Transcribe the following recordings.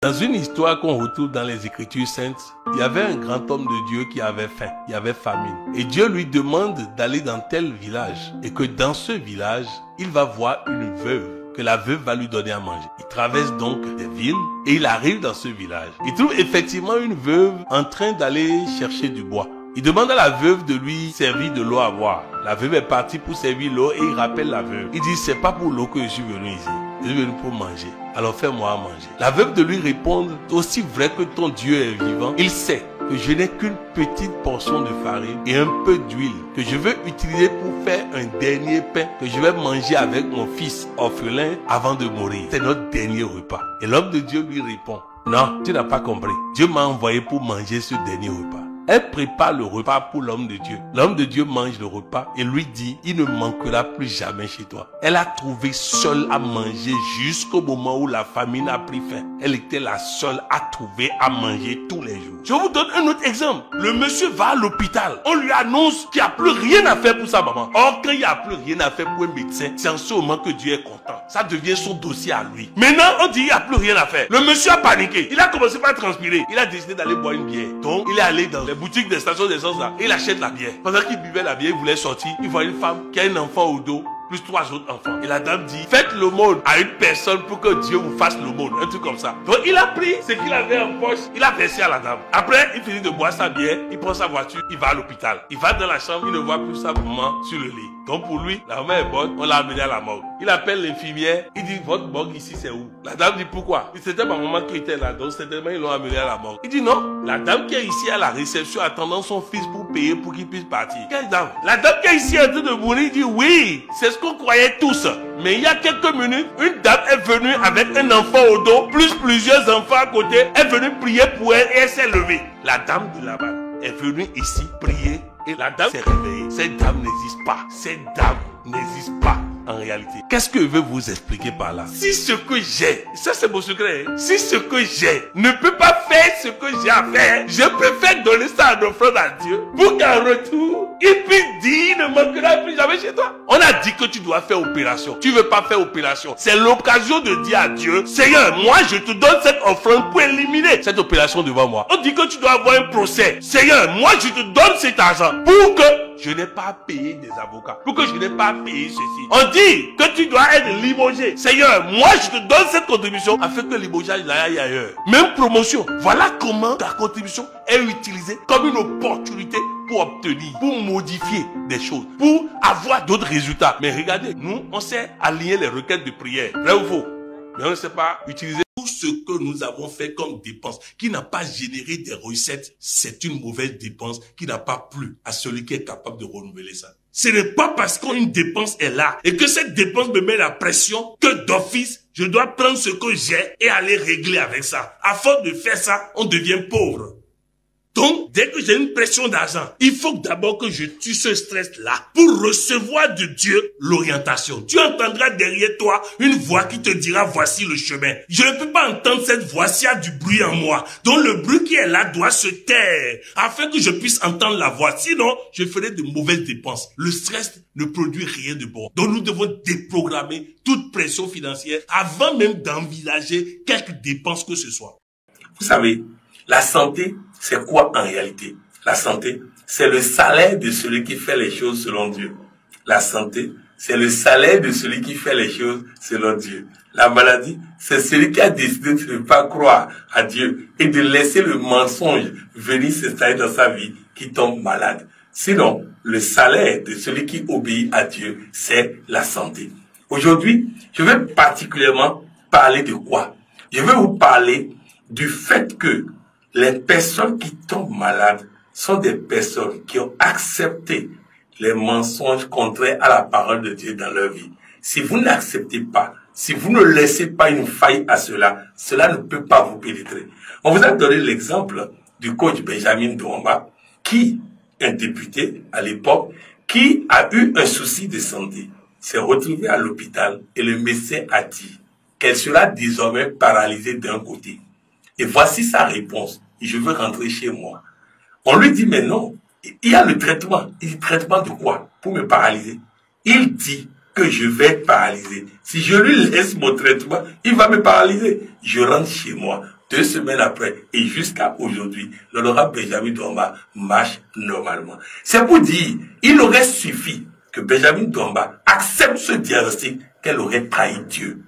Dans une histoire qu'on retrouve dans les Écritures saintes, il y avait un grand homme de Dieu qui avait faim, il y avait famine. Et Dieu lui demande d'aller dans tel village et que dans ce village, il va voir une veuve, que la veuve va lui donner à manger. Il traverse donc des villes et il arrive dans ce village. Il trouve effectivement une veuve en train d'aller chercher du bois. Il demande à la veuve de lui servir de l'eau à boire. La veuve est partie pour servir l'eau et il rappelle la veuve. Il dit, c'est pas pour l'eau que je suis venu ici. Je suis venu pour manger. Alors fais-moi à manger. La veuve de lui répond, aussi vrai que ton Dieu est vivant, il sait que je n'ai qu'une petite portion de farine et un peu d'huile que je veux utiliser pour faire un dernier pain que je vais manger avec mon fils orphelin avant de mourir. C'est notre dernier repas. Et l'homme de Dieu lui répond, non, tu n'as pas compris. Dieu m'a envoyé pour manger ce dernier repas. Elle prépare le repas pour l'homme de Dieu. L'homme de Dieu mange le repas et lui dit, il ne manquera plus jamais chez toi. Elle a trouvé seule à manger jusqu'au moment où la famine a pris fin. Elle était la seule à trouver à manger tous les jours. Je vous donne un autre exemple. Le monsieur va à l'hôpital. On lui annonce qu'il n'y a plus rien à faire pour sa maman. Or, quand il n'y a plus rien à faire pour un médecin, c'est en ce moment que Dieu est content. Ça devient son dossier à lui. Maintenant, on dit qu'il n'y a plus rien à faire. Le monsieur a paniqué. Il a commencé par transpirer. Il a décidé d'aller boire une bière. Donc, il est allé dans les boutiques des stations d'essence là. Et il achète la bière. Pendant qu'il buvait la bière, il voulait sortir. Il voit une femme qui a un enfant au dos, plus 3 autres enfants. Et la dame dit, faites l'aumône à une personne pour que Dieu vous fasse l'aumône. Un truc comme ça. Donc il a pris ce qu'il avait en poche, il a versé à la dame. Après, il finit de boire sa bière, il prend sa voiture, il va à l'hôpital. Il va dans la chambre, il ne voit plus sa maman sur le lit. Donc pour lui, la maman est bonne, on l'a amené à la morgue. Il appelle l'infirmière, il dit, votre morgue ici c'est où? La dame dit, pourquoi? C'était ma maman qui était là, donc certainement ils l'ont amené à la morgue. Il dit, non, la dame qui est ici à la réception attendant son fils pour payer pour qu'il puisse partir. Quelle dame? La dame qui est ici en train de mourir dit, oui, c'est ce qu'on croyait tous. Mais il y a quelques minutes, une dame est venue avec un enfant au dos, plus plusieurs enfants à côté, est venue prier pour elle et elle s'est levée. La dame de là-bas est venue ici prier et la dame s'est réveillée. Cette dame n'existe pas. Cette dame n'existe pas en réalité. Qu'est-ce que je veux vous expliquer par là? Si ce que j'ai, ça c'est mon secret, hein? Si ce que j'ai ne peut pas faire ce que j'ai à faire, je préfère donner ça en offrande à Dieu pour qu'en retour, il puisse dire, il ne manquera plus jamais chez toi. On a dit que tu dois faire opération. Tu veux pas faire opération. C'est l'occasion de dire à Dieu, Seigneur, moi je te donne cette offrande pour éliminer cette opération devant moi. On dit que tu dois avoir un procès. Seigneur, moi je te donne cet argent pour que je n'ai pas à payer des avocats, pour que je n'ai pas à payer ceci. On dit que tu dois être limogé. Seigneur, moi je te donne cette contribution afin que le limogeage aille ailleurs. Même promotion. Voilà comment ta contribution est utilisée comme une opportunité pour obtenir, pour modifier des choses, pour avoir d'autres résultats. Mais regardez, nous, on sait aligner les requêtes de prière. Vrai ou faux? Mais on ne sait pas utiliser tout ce que nous avons fait comme dépense, qui n'a pas généré des recettes. C'est une mauvaise dépense qui n'a pas plu à celui qui est capable de renouveler ça. Ce n'est pas parce qu'une dépense est là et que cette dépense me met la pression que d'office, je dois prendre ce que j'ai et aller régler avec ça. À force de faire ça, on devient pauvre. Donc, dès que j'ai une pression d'argent, il faut d'abord que je tue ce stress-là pour recevoir de Dieu l'orientation. Tu entendras derrière toi une voix qui te dira voici le chemin. Je ne peux pas entendre cette voix s'il y a du bruit en moi. Donc, le bruit qui est là doit se taire afin que je puisse entendre la voix. Sinon, je ferai de mauvaises dépenses. Le stress ne produit rien de bon. Donc, nous devons déprogrammer toute pression financière avant même d'envisager quelques dépenses que ce soit. Vous savez, la santé, c'est quoi en réalité? La santé, c'est le salaire de celui qui fait les choses selon Dieu. La santé, c'est le salaire de celui qui fait les choses selon Dieu. La maladie, c'est celui qui a décidé de ne pas croire à Dieu et de laisser le mensonge venir s'installer dans sa vie qui tombe malade. Sinon, le salaire de celui qui obéit à Dieu, c'est la santé. Aujourd'hui, je vais particulièrement parler de quoi? Je vais vous parler du fait que les personnes qui tombent malades sont des personnes qui ont accepté les mensonges contraires à la parole de Dieu dans leur vie. Si vous n'acceptez pas, si vous ne laissez pas une faille à cela, cela ne peut pas vous pénétrer. On vous a donné l'exemple du coach Benjamin Douamba, qui, un député à l'époque, qui a eu un souci de santé, s'est retrouvé à l'hôpital et le médecin a dit qu'elle sera désormais paralysée d'un côté. Et voici sa réponse. Je veux rentrer chez moi. On lui dit, mais non, il y a le traitement. Il dit, traitement de quoi? Pour me paralyser. Il dit que je vais être paralysé. Si je lui laisse mon traitement, il va me paralyser. Je rentre chez moi. 2 semaines après et jusqu'à aujourd'hui, l'honorable Benjamin Domba marche normalement. C'est pour dire, il aurait suffi que Benjamin Domba accepte ce diagnostic qu'elle aurait trahi Dieu.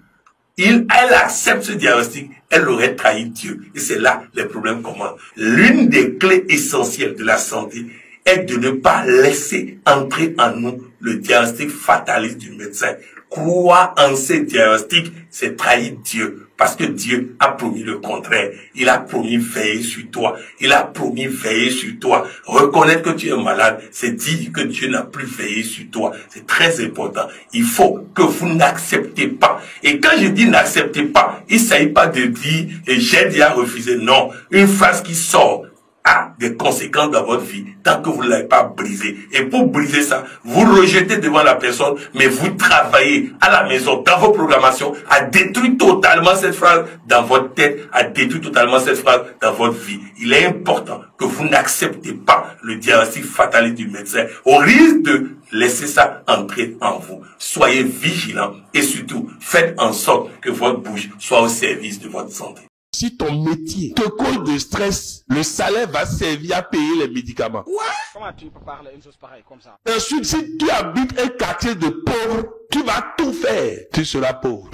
Elle accepte ce diagnostic, elle aurait trahi Dieu. Et c'est là les problèmes commencent. L'une des clés essentielles de la santé est de ne pas laisser entrer en nous le diagnostic fataliste du médecin. Croire en ces diagnostics, c'est trahir Dieu. Parce que Dieu a promis le contraire. Il a promis veiller sur toi. Il a promis veiller sur toi. Reconnaître que tu es malade, c'est dire que Dieu n'a plus veillé sur toi. C'est très important. Il faut que vous n'acceptez pas. Et quand je dis n'acceptez pas, il ne s'agit pas de dire j'ai déjà refusé. Non. Une phrase qui sort a des conséquences dans votre vie tant que vous ne l'avez pas brisé. Et pour briser ça, vous rejetez devant la personne, mais vous travaillez à la maison, dans vos programmations, à détruire totalement cette phrase dans votre tête, à détruire totalement cette phrase dans votre vie. Il est important que vous n'acceptez pas le diagnostic fataliste du médecin au risque de laisser ça entrer en vous. Soyez vigilants et surtout, faites en sorte que votre bouche soit au service de votre santé. Si ton métier te cause de stress, le salaire va servir à payer les médicaments. Ouais. Comment tu peux parler une chose pareille comme ça? Ensuite, si tu habites un quartier de pauvres, tu vas tout faire. Tu seras pauvre.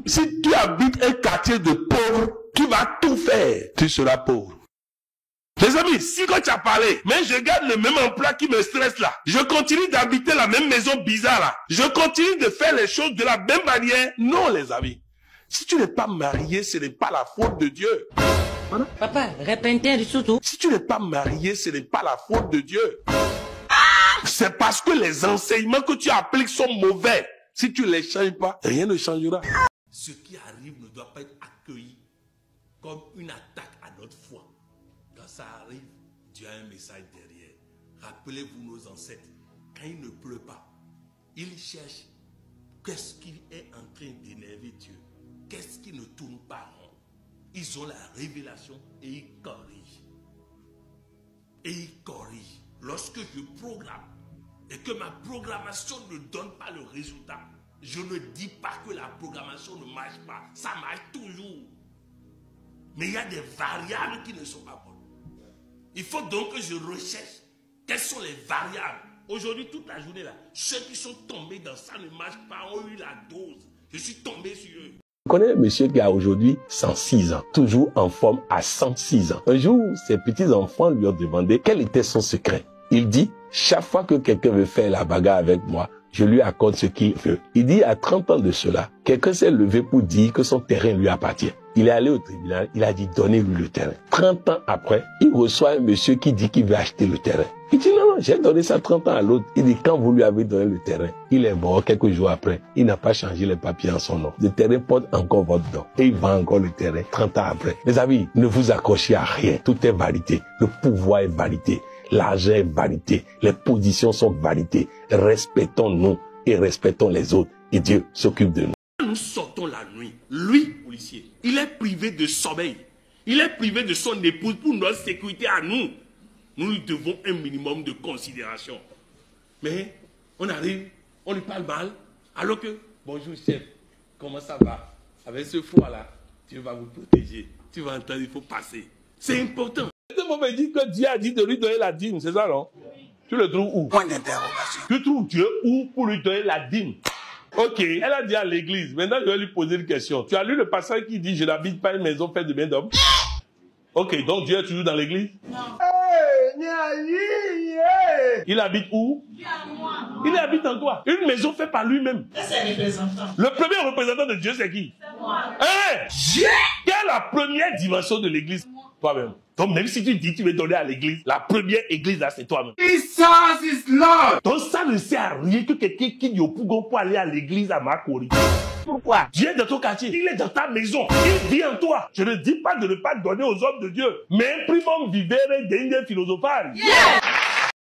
Si tu habites un quartier de pauvres, tu vas tout faire. Tu seras pauvre. Les amis, si quand tu as parlé, mais je garde le même emploi qui me stresse là, je continue d'habiter la même maison bizarre là, je continue de faire les choses de la même manière. Non, les amis. Si tu n'es pas marié, ce n'est pas la faute de Dieu. Papa, répète surtout. Si tu n'es pas marié, ce n'est pas la faute de Dieu. C'est parce que les enseignements que tu appliques sont mauvais. Si tu ne les changes pas, rien ne changera. Ce qui arrive ne doit pas être accueilli comme une attaque à notre foi. Quand ça arrive, Dieu a un message derrière. Rappelez-vous nos ancêtres. Quand il ne pleut pas, ils cherchent qu'est-ce qui est en train d'énerver Dieu. Qu'est-ce qui ne tourne pas rond? Ils ont la révélation et ils corrigent. Et ils corrigent. Lorsque je programme et que ma programmation ne donne pas le résultat, je ne dis pas que la programmation ne marche pas. Ça marche toujours. Mais il y a des variables qui ne sont pas bonnes. Il faut donc que je recherche quelles sont les variables. Aujourd'hui, toute la journée là, ceux qui sont tombés dans ça ne marche pas, ont eu la dose. Je suis tombé sur eux. Je connais un monsieur qui a aujourd'hui 106 ans, toujours en forme à 106 ans. Un jour, ses petits-enfants lui ont demandé quel était son secret. Il dit, chaque fois que quelqu'un veut faire la bagarre avec moi, je lui accorde ce qu'il veut. Il dit, à 30 ans de cela, quelqu'un s'est levé pour dire que son terrain lui appartient. Il est allé au tribunal, il a dit, donnez-lui le terrain. 30 ans après, il reçoit un monsieur qui dit qu'il veut acheter le terrain. Il dit, non, j'ai donné ça 30 ans à l'autre. Il dit, quand vous lui avez donné le terrain, il est mort quelques jours après. Il n'a pas changé les papiers en son nom. Le terrain porte encore votre nom. Et il vend encore le terrain 30 ans après. Les amis, ne vous accrochez à rien. Tout est validé. Le pouvoir est validé. L'argent est validé. Les positions sont validées. Respectons-nous et respectons les autres. Et Dieu s'occupe de nous. Nous sortons la nuit. Lui, policier, il est privé de sommeil. Il est privé de son épouse pour notre sécurité à nous. Nous lui devons un minimum de considération. Mais on arrive, on lui parle mal, alors que, bonjour chef, comment ça va? Avec ce froid-là, Dieu va vous protéger. Tu vas entendre, il faut passer. C'est important. On me dit que Dieu a dit de lui donner la dîme, c'est ça, non? Tu le trouves où? Point d'interrogation. Tu trouves Dieu où pour lui donner la dîme? Ok, elle a dit à l'église. Maintenant, je vais lui poser une question. Tu as lu le passage qui dit, je n'habite pas une maison faite de main d'homme? Ok, donc Dieu est toujours dans l'église? Non. Il habite où? Il habite en toi. Une maison faite par lui-même. C'est représentant. Le premier représentant de Dieu, c'est qui? C'est moi. Quelle est la première dimension de l'église? Toi-même. Donc même si tu dis que tu veux donner à l'église, la première église là, c'est toi-même. Jesus is Lord. Donc ça ne sert à rien que quelqu'un qui dit au Pougon pour aller à l'église à Makori. Pourquoi? Dieu est dans ton quartier, il est dans ta maison, il vit en toi. Je ne dis pas de ne pas donner aux hommes de Dieu, mais primum vivere deinde philosophale.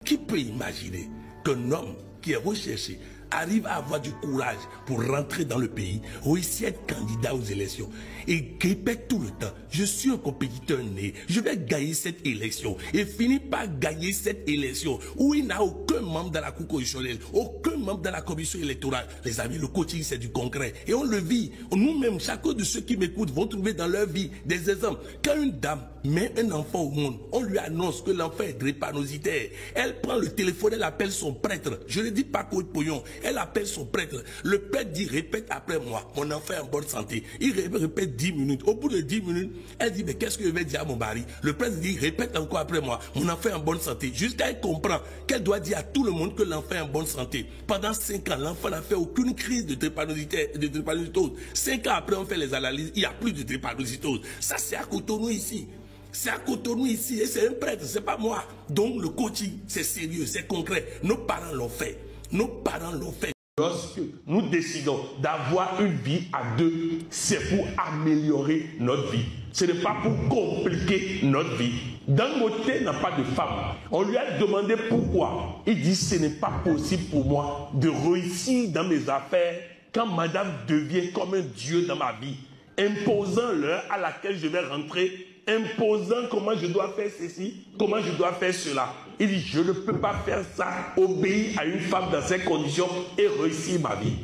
Qui peut imaginer qu'un homme qui est recherché arrive à avoir du courage pour rentrer dans le pays, réussir à être candidat aux élections et répète tout le temps, je suis un compétiteur né, je vais gagner cette élection et finit par gagner cette élection où il n'a aucun membre dans la cour constitutionnelle, aucun membre dans la commission électorale. Les amis, le coaching c'est du concret et on le vit. Nous-mêmes, chacun de ceux qui m'écoutent vont trouver dans leur vie des exemples. Quand une dame met un enfant au monde, on lui annonce que l'enfant est drépanocytaire. Elle prend le téléphone, elle appelle son prêtre. Je ne dis pas qu'au pognon, elle appelle son prêtre. Le prêtre dit, répète après moi, mon enfant est en bonne santé. Il répète 10 minutes. Au bout de 10 minutes, elle dit, mais qu'est-ce que je vais dire à mon mari? Le prêtre dit, répète encore après moi, mon enfant est en bonne santé. Jusqu'à elle comprend qu'elle doit dire à tout le monde que l'enfant est en bonne santé. Pendant 5 ans, l'enfant n'a fait aucune crise de drépanocytose. 5 ans après, on fait les analyses, il n'y a plus de drépanocytose. Ça, c'est à Cotonou ici. C'est à Cotonou ici et c'est un prêtre, c'est pas moi. Donc le coaching, c'est sérieux, c'est concret. Nos parents l'ont fait. Nos parents l'ont fait. Lorsque nous décidons d'avoir une vie à deux, c'est pour améliorer notre vie. Ce n'est pas pour compliquer notre vie. Dangote n'a pas de femme. On lui a demandé pourquoi. Il dit, ce n'est pas possible pour moi de réussir dans mes affaires quand madame devient comme un dieu dans ma vie, imposant l'heure à laquelle je vais rentrer, imposant comment je dois faire ceci, comment je dois faire cela. Il dit, je ne peux pas faire ça, obéir à une femme dans ces conditions et réussir ma vie.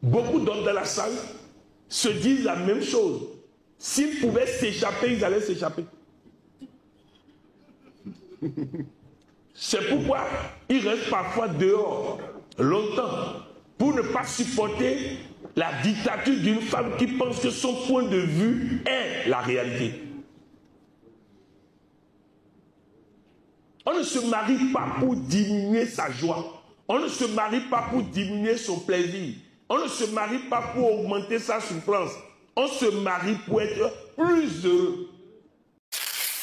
Beaucoup d'hommes dans la salle se disent la même chose. S'ils pouvaient s'échapper, ils allaient s'échapper. C'est pourquoi ils restent parfois dehors longtemps pour ne pas supporter la dictature d'une femme qui pense que son point de vue est la réalité. On ne se marie pas pour diminuer sa joie. On ne se marie pas pour diminuer son plaisir. On ne se marie pas pour augmenter sa souffrance. On se marie pour être plus heureux.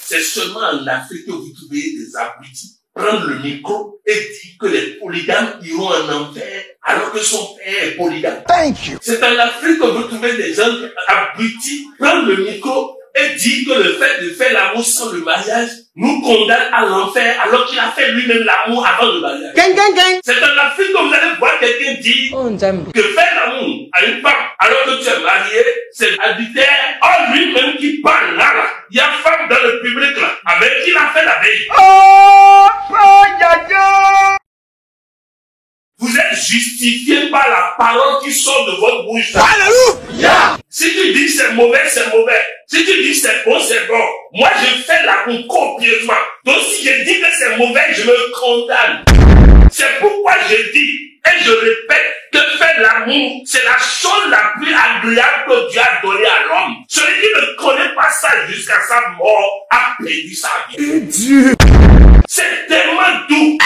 C'est seulement en Afrique que vous trouvez des abrutis prendre le micro et dire que les polygames iront en enfer alors que son père est polygame. Thank you. C'est en Afrique que vous trouvez des gens abrutis prendre le micro et dire que le fait de faire l'amour sans le mariage nous condamne à l'enfer alors qu'il a fait lui-même l'amour avant le mariage. C'est en Afrique que vous allez voir quelqu'un dire que faire l'amour à une femme alors que tu es marié, c'est adultère. Oh, lui-même qui parle là. Il y a une femme dans le public là, avec qui il a fait la veille. Vous êtes justifié par la parole qui sort de votre bouche. Alléluia! Si tu dis c'est mauvais, c'est mauvais. Si tu dis c'est bon, c'est bon. Moi, je fais l'amour copieusement. Donc, si je dis que c'est mauvais, je me condamne. C'est pourquoi je dis, et je répète, que faire l'amour, c'est la chose la plus agréable que Dieu a donnée à l'homme. Celui qui ne connaît pas ça jusqu'à sa mort a perdu sa vie. Et Dieu! C'est tellement doux.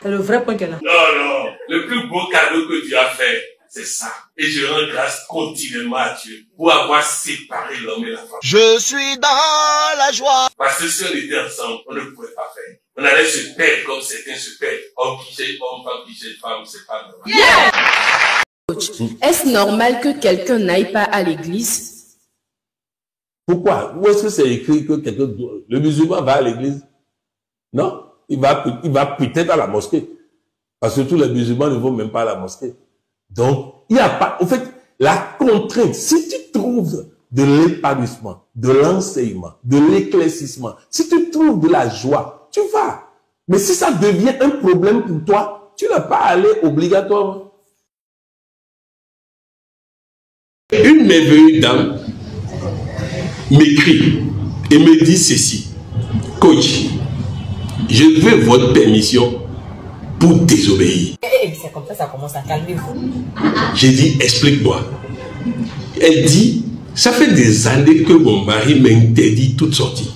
C'est le vrai point qu'elle a. Non, le plus beau cadeau que Dieu a fait, c'est ça. Et je rends grâce continuellement à Dieu pour avoir séparé l'homme et la femme. Je suis dans la joie. Parce que si on était ensemble, on ne pouvait pas faire. On allait se perdre comme certains se perdent. Homme qui chez homme, femme qui chez femme, c'est pas normal. Coach, est-ce normal que quelqu'un n'aille pas à l'église? Pourquoi? Où est-ce que c'est écrit que quelqu'un, le musulman va à l'église? Non, il va peut-être à la mosquée. Parce que tous les musulmans ne vont même pas à la mosquée. Donc, il n'y a pas, en fait, la contrainte, si tu trouves de l'épanouissement, de l'enseignement, de l'éclaircissement, si tu trouves de la joie, tu vas. Mais si ça devient un problème pour toi, tu n'as pas à aller obligatoirement. Une merveilleuse dame m'écrit et me dit ceci: coach, je veux votre permission pour désobéir. C'est comme ça commence à calmer-vous. J'ai dit, explique-moi. Elle dit, ça fait des années que mon mari m'interdit toute sortie.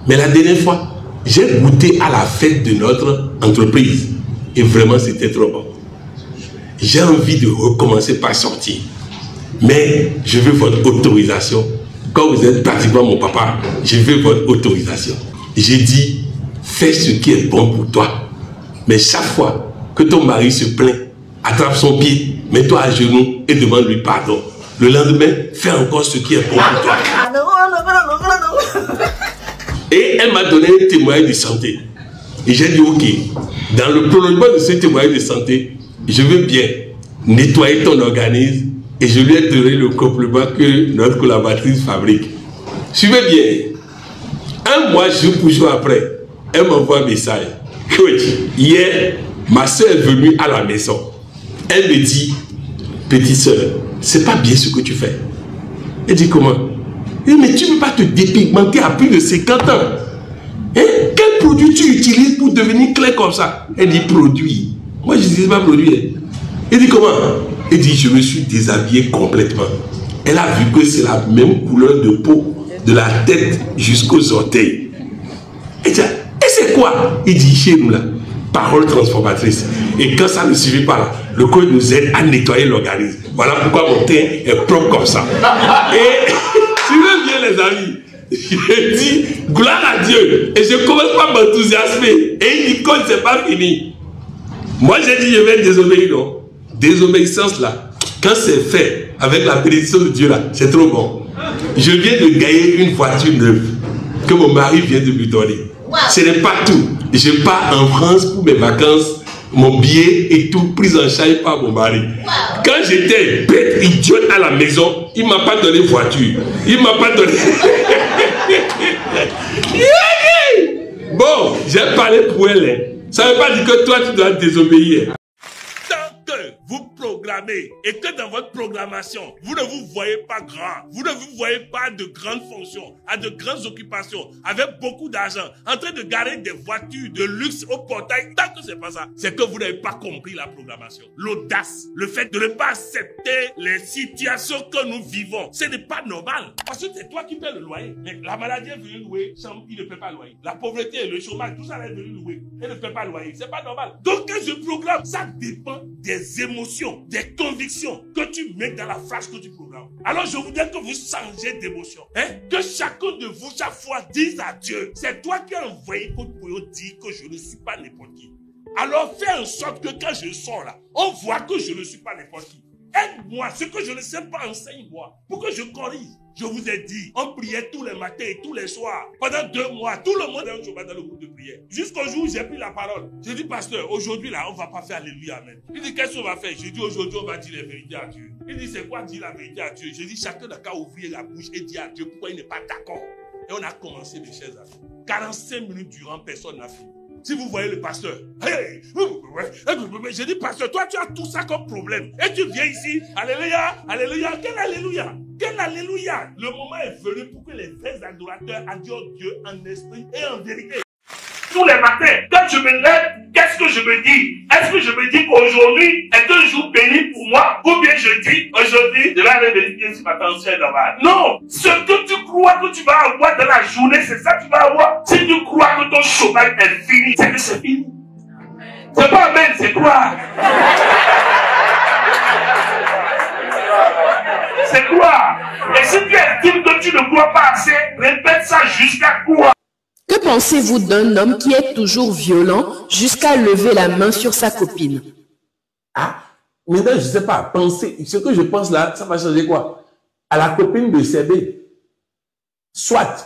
Mais la dernière fois, j'ai goûté à la fête de notre entreprise. Et vraiment, c'était trop bon. J'ai envie de recommencer par sortir. Mais je veux votre autorisation. Quand vous êtes pratiquement mon papa, je veux votre autorisation. J'ai dit, fais ce qui est bon pour toi. Mais chaque fois que ton mari se plaint, attrape son pied, mets-toi à genoux et demande-lui pardon. Le lendemain, fais encore ce qui est bon pour toi. Et elle m'a donné un témoignage de santé. Et j'ai dit, ok, dans le prolongement de ce témoignage de santé, je veux bien nettoyer ton organisme et je lui ai donné le complément que notre collaboratrice fabrique. Suivez bien. Un mois, jour pour jour après, elle m'envoie un message. Coach, hier, ma soeur est venue à la maison. Elle me dit, petite soeur, c'est pas bien ce que tu fais. Elle dit comment? Elle dit, mais tu ne peux pas te dépigmenter à plus de 50 ans. Hein? Quel produit tu utilises pour devenir clair comme ça? Elle dit produit. Moi, je ne dis pas produit. Elle dit comment? Elle dit, je me suis déshabillé complètement. Elle a vu que c'est la même couleur de peau de la tête jusqu'aux orteils. Elle dit, et c'est quoi? Il dit, chez nous là, parole transformatrice. Et quand ça ne suffit pas là, le coach nous aide à nettoyer l'organisme. Voilà pourquoi mon teint est propre comme ça. Et suivez bien les amis. Je dis, gloire à Dieu. Et je commence pas à m'enthousiasmer. Et il dit, coach, c'est pas fini. Moi j'ai dit, je vais désobéir, non? Désobéissance là, quand c'est fait avec la bénédiction de Dieu là, c'est trop bon. Je viens de gagner une voiture neuve que mon mari vient de lui donner. Ce n'est pas tout. Je pars en France pour mes vacances, mon billet et tout pris en charge par mon mari. Quand j'étais bête idiote à la maison, il ne m'a pas donné voiture. Il ne m'a pas donné... Bon, j'ai parlé pour elle. Ça ne veut pas dire que toi tu dois désobéir. Vous programmez et que dans votre programmation, vous ne vous voyez pas grand, vous ne vous voyez pas de grandes fonctions, à de grandes occupations, avec beaucoup d'argent, en train de garer des voitures de luxe au portail, tant que c'est pas ça, c'est que vous n'avez pas compris la programmation. L'audace, le fait de ne pas accepter les situations que nous vivons, ce n'est pas normal. Parce que c'est toi qui paies le loyer. Mais la maladie est venue louer, il ne paie pas le loyer. La pauvreté et le chômage, tout ça est venu louer, il ne paie pas le loyer. C'est pas normal. Donc quand je programme, ça dépend des émotions, des convictions que tu mets dans la phrase que tu programmes. Alors je voudrais que vous changez d'émotion. Que chacun de vous, chaque fois, dise à Dieu, c'est toi qui as envoyé pour dire que je ne suis pas n'importe qui. Alors fais en sorte que quand je sors là, on voit que je ne suis pas n'importe qui. Aide-moi, ce que je ne sais pas, enseigne-moi, pour que je corrige. Je vous ai dit, on priait tous les matins et tous les soirs. Pendant 2 mois, tout le monde est dans le groupe de prière. Jusqu'au jour où j'ai pris la parole. J'ai dit, pasteur, aujourd'hui là, on ne va pas faire Alléluia, Amen. Il dit, qu'est-ce qu'on va faire? J'ai dit, aujourd'hui, on va dire la vérité à Dieu. Il dit, c'est quoi dire la vérité à Dieu? J'ai dit, chacun n'a qu'à ouvrir la bouche et dire à Dieu pourquoi il n'est pas d'accord. Et on a commencé, mes chers amis. 45 minutes durant, personne n'a fini. Si vous voyez le pasteur, hey, j'ai dit, pasteur, toi tu as tout ça comme problème. Et tu viens ici, alléluia, alléluia, quel alléluia? Quel alléluia? Le moment est venu pour que les vrais adorateurs adorent Dieu en esprit et en vérité. Tous les matins, quand je me lève, qu'est-ce que je me dis? Est-ce que je me dis qu'aujourd'hui est un jour béni pour moi? Ou bien je dis, aujourd'hui, je vais aller vérifier si ma tension est normale. Non! Ce que tu crois que tu vas avoir dans la journée, c'est ça que tu vas avoir. Si tu crois que ton chômage est fini, c'est que c'est fini. C'est pas amen, c'est croire. C'est croire. Et si tu estimes que tu ne crois pas assez, répète ça jusqu'à quoi? Que pensez-vous d'un homme qui est toujours violent jusqu'à lever la main sur sa copine? Ah, maintenant, je ne sais pas, penser, ce que je pense là, ça va changer quoi? À la copine de CB, soit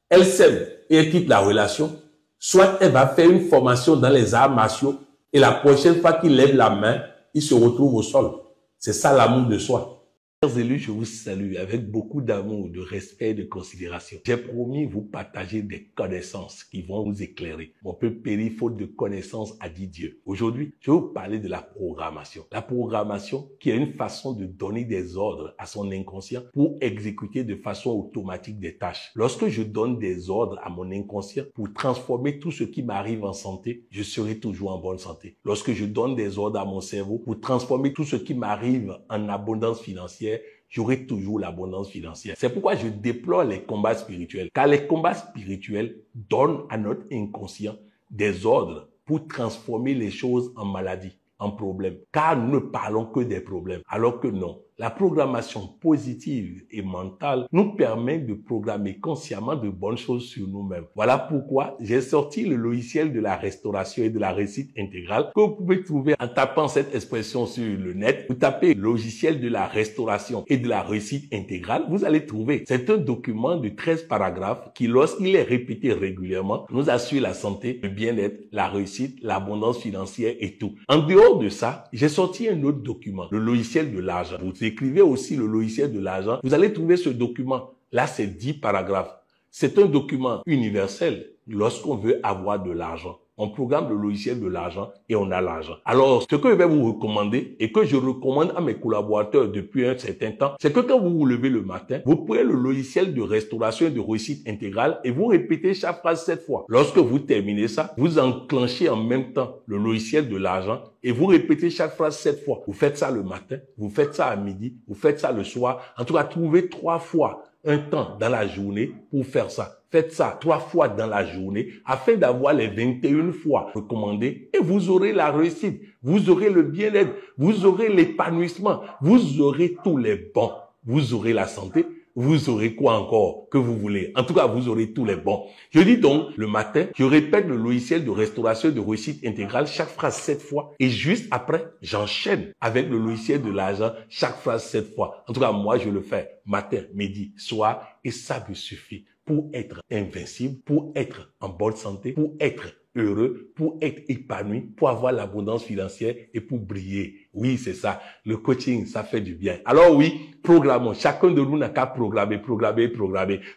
elle s'aime et elle quitte la relation, soit elle va faire une formation dans les arts martiaux et la prochaine fois qu'il lève la main, il se retrouve au sol. C'est ça l'amour de soi. Chers élus, je vous salue avec beaucoup d'amour, de respect et de considération. J'ai promis vous partager des connaissances qui vont vous éclairer. Mon peuple périt faute de connaissances, a dit Dieu. Aujourd'hui, je vais vous parler de la programmation. La programmation qui est une façon de donner des ordres à son inconscient pour exécuter de façon automatique des tâches. Lorsque je donne des ordres à mon inconscient pour transformer tout ce qui m'arrive en santé, je serai toujours en bonne santé. Lorsque je donne des ordres à mon cerveau pour transformer tout ce qui m'arrive en abondance financière, j'aurai toujours l'abondance financière. C'est pourquoi je déplore les combats spirituels. Car les combats spirituels donnent à notre inconscient des ordres pour transformer les choses en maladies, en problèmes. Car nous ne parlons que des problèmes. Alors que non, La programmation positive et mentale nous permet de programmer consciemment de bonnes choses sur nous-mêmes. Voilà pourquoi j'ai sorti le logiciel de la restauration et de la réussite intégrale que vous pouvez trouver en tapant cette expression sur le net. Vous tapez logiciel de la restauration et de la réussite intégrale, vous allez trouver. C'est un document de 13 paragraphes qui, lorsqu'il est répété régulièrement, nous assure la santé, le bien-être, la réussite, l'abondance financière et tout. En dehors de ça, j'ai sorti un autre document, le logiciel de l'argent. Vous écrivez aussi le logiciel de l'argent. Vous allez trouver ce document. Là, c'est 10 paragraphes. C'est un document universel lorsqu'on veut avoir de l'argent. On programme le logiciel de l'argent et on a l'argent. Alors, ce que je vais vous recommander et que je recommande à mes collaborateurs depuis un certain temps, c'est que quand vous vous levez le matin, vous prenez le logiciel de restauration et de réussite intégrale et vous répétez chaque phrase 7 fois. Lorsque vous terminez ça, vous enclenchez en même temps le logiciel de l'argent et vous répétez chaque phrase 7 fois. Vous faites ça le matin, vous faites ça à midi, vous faites ça le soir. En tout cas, trouvez 3 fois un temps dans la journée pour faire ça. Faites ça 3 fois dans la journée afin d'avoir les 21 fois recommandées et vous aurez la réussite, vous aurez le bien-être, vous aurez l'épanouissement, vous aurez tous les bons, vous aurez la santé, vous aurez quoi encore que vous voulez. En tout cas, vous aurez tous les bons. Je dis donc, le matin, je répète le logiciel de restauration et de réussite intégrale, chaque phrase 7 fois. Et juste après, j'enchaîne avec le logiciel de l'argent, chaque phrase 7 fois. En tout cas, moi, je le fais matin, midi, soir. Et ça me suffit pour être invincible, pour être en bonne santé, pour être heureux, pour être épanoui, pour avoir l'abondance financière et pour briller. Oui, c'est ça. Le coaching, ça fait du bien. Alors oui, programmons. Chacun de nous n'a qu'à programmer.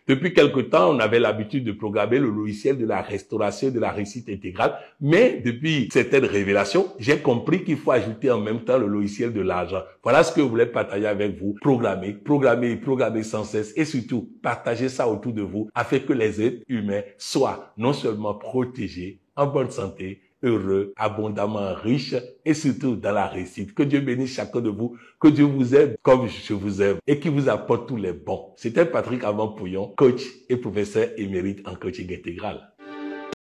Depuis quelque temps, on avait l'habitude de programmer le logiciel de la restauration et de la réussite intégrale. Mais depuis certaines révélations, j'ai compris qu'il faut ajouter en même temps le logiciel de l'argent. Voilà ce que je voulais partager avec vous. Programmer sans cesse et surtout, partagez ça autour de vous afin que les êtres humains soient non seulement protégés, en bonne santé, heureux, abondamment riches et surtout dans la réussite. Que Dieu bénisse chacun de vous, que Dieu vous aime comme je vous aime et qu'il vous apporte tous les bons. C'était Patrick Avant-Pouillon, coach et professeur émérite en coaching intégral.